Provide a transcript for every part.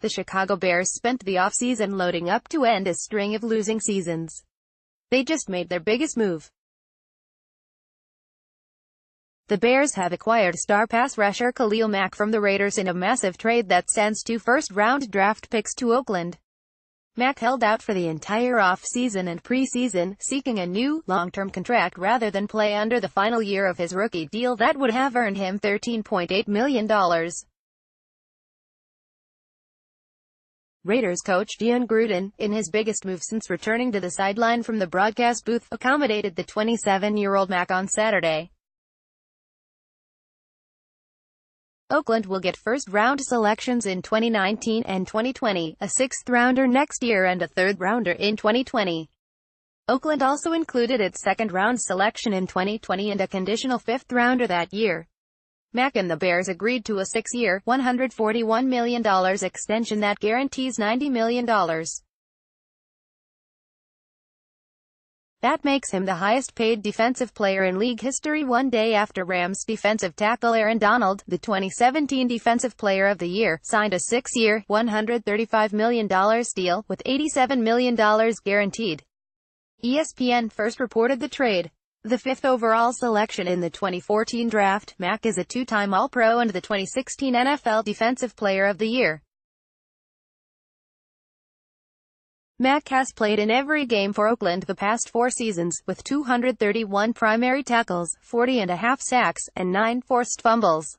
The Chicago Bears spent the offseason loading up to end a string of losing seasons. They just made their biggest move. The Bears have acquired star pass rusher Khalil Mack from the Raiders in a massive trade that sends 2 first-round draft picks to Oakland. Mack held out for the entire off-season and preseason, seeking a new, long-term contract rather than play under the final year of his rookie deal that would have earned him $13.8 million. Raiders coach Jon Gruden, in his biggest move since returning to the sideline from the broadcast booth, accommodated the 27-year-old Mack on Saturday. Oakland will get first-round selections in 2019 and 2020, a 6th-rounder next year and a 3rd-rounder in 2020. Oakland also included its 2nd-round selection in 2020 and a conditional 5th-rounder that year. Mack and the Bears agreed to a 6-year, $141 million extension that guarantees $90 million. That makes him the highest-paid defensive player in league history, one day after Rams defensive tackle Aaron Donald, the 2017 Defensive Player of the Year, signed a 6-year, $135 million deal, with $87 million guaranteed. ESPN first reported the trade. The 5th overall selection in the 2014 draft, Mack is a 2-time All-Pro and the 2016 NFL Defensive Player of the Year. Mack has played in every game for Oakland the past 4 seasons, with 231 primary tackles, 40.5 sacks, and 9 forced fumbles.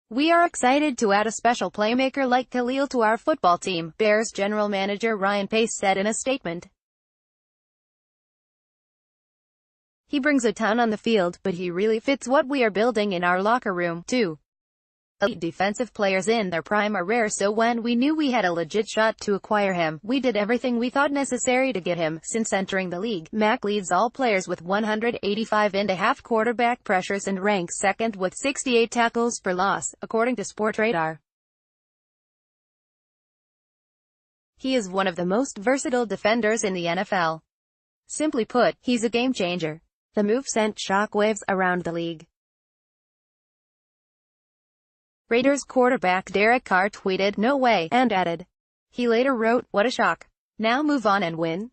"We are excited to add a special playmaker like Khalil to our football team," Bears general manager Ryan Pace said in a statement. "He brings a ton on the field, but he really fits what we are building in our locker room, too. Elite defensive players in their prime are rare, so when we knew we had a legit shot to acquire him, we did everything we thought necessary to get him." Since entering the league, Mack leads all players with 185.5 quarterback pressures and ranks 2nd with 68 tackles for loss, according to Sportradar. He is one of the most versatile defenders in the NFL. Simply put, he's a game changer. The move sent shockwaves around the league. Raiders quarterback Derek Carr tweeted, "No way," and added. He later wrote, "What a shock. Now move on and win."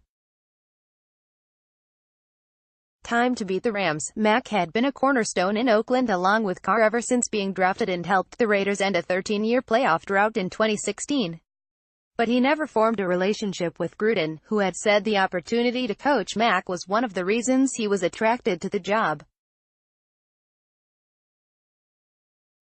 Time to beat the Rams. Mack had been a cornerstone in Oakland along with Carr ever since being drafted and helped the Raiders end a 13-year playoff drought in 2016. But he never formed a relationship with Gruden, who had said the opportunity to coach Mack was one of the reasons he was attracted to the job.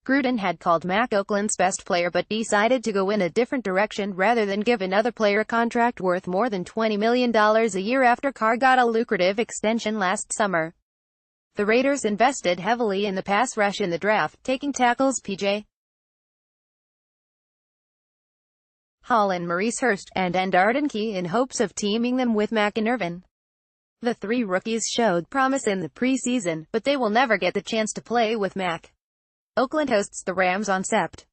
Gruden had called Mack Oakland's best player but decided to go in a different direction rather than give another player a contract worth more than $20 million a year after Carr got a lucrative extension last summer. The Raiders invested heavily in the pass rush in the draft, taking tackles P.J. Hall and Maurice Hurst, and Arden Key in hopes of teaming them with Mack and Irvin. The 3 rookies showed promise in the preseason, but they will never get the chance to play with Mack. Oakland hosts the Rams on Sept.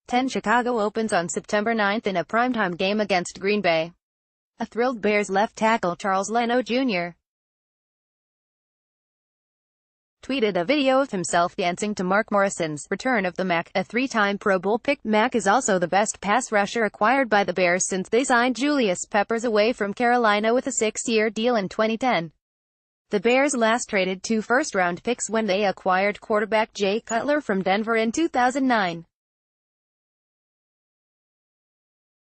10. Chicago opens on September 9 in a primetime game against Green Bay. A thrilled Bears left tackle Charles Leno Jr. tweeted a video of himself dancing to Mark Morrison's "Return of the Mack," a 3-time Pro Bowl pick. Mack is also the best pass rusher acquired by the Bears since they signed Julius Peppers away from Carolina with a 6-year deal in 2010. The Bears last traded 2 first-round picks when they acquired quarterback Jay Cutler from Denver in 2009.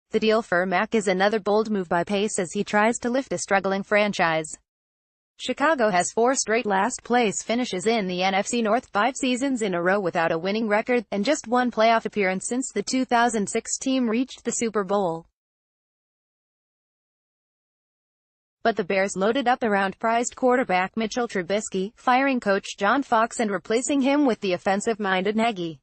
The deal for Mack is another bold move by Pace as he tries to lift a struggling franchise. Chicago has 4 straight last-place finishes in the NFC North, 5 seasons in a row without a winning record, and just 1 playoff appearance since the 2006 team reached the Super Bowl. But the Bears loaded up around prized quarterback Mitchell Trubisky, firing coach John Fox and replacing him with the offensive-minded Nagy.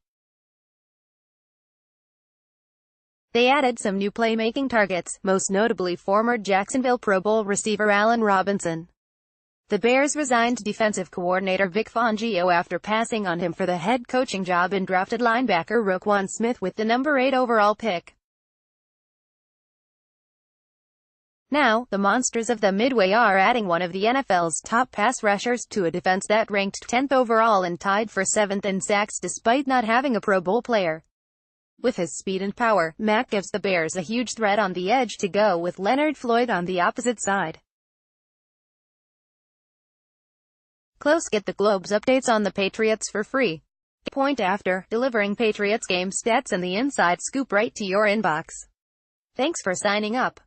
They added some new playmaking targets, most notably former Jacksonville Pro Bowl receiver Allen Robinson. The Bears resigned defensive coordinator Vic Fangio after passing on him for the head coaching job and drafted linebacker Roquan Smith with the number 8 overall pick. Now, the Monsters of the Midway are adding one of the NFL's top pass rushers to a defense that ranked 10th overall and tied for 7th in sacks despite not having a Pro Bowl player. With his speed and power, Mack gives the Bears a huge threat on the edge to go with Leonard Floyd on the opposite side. Close. Get the Globe's updates on the Patriots for free. Point after, delivering Patriots game stats and the inside scoop right to your inbox. Thanks for signing up.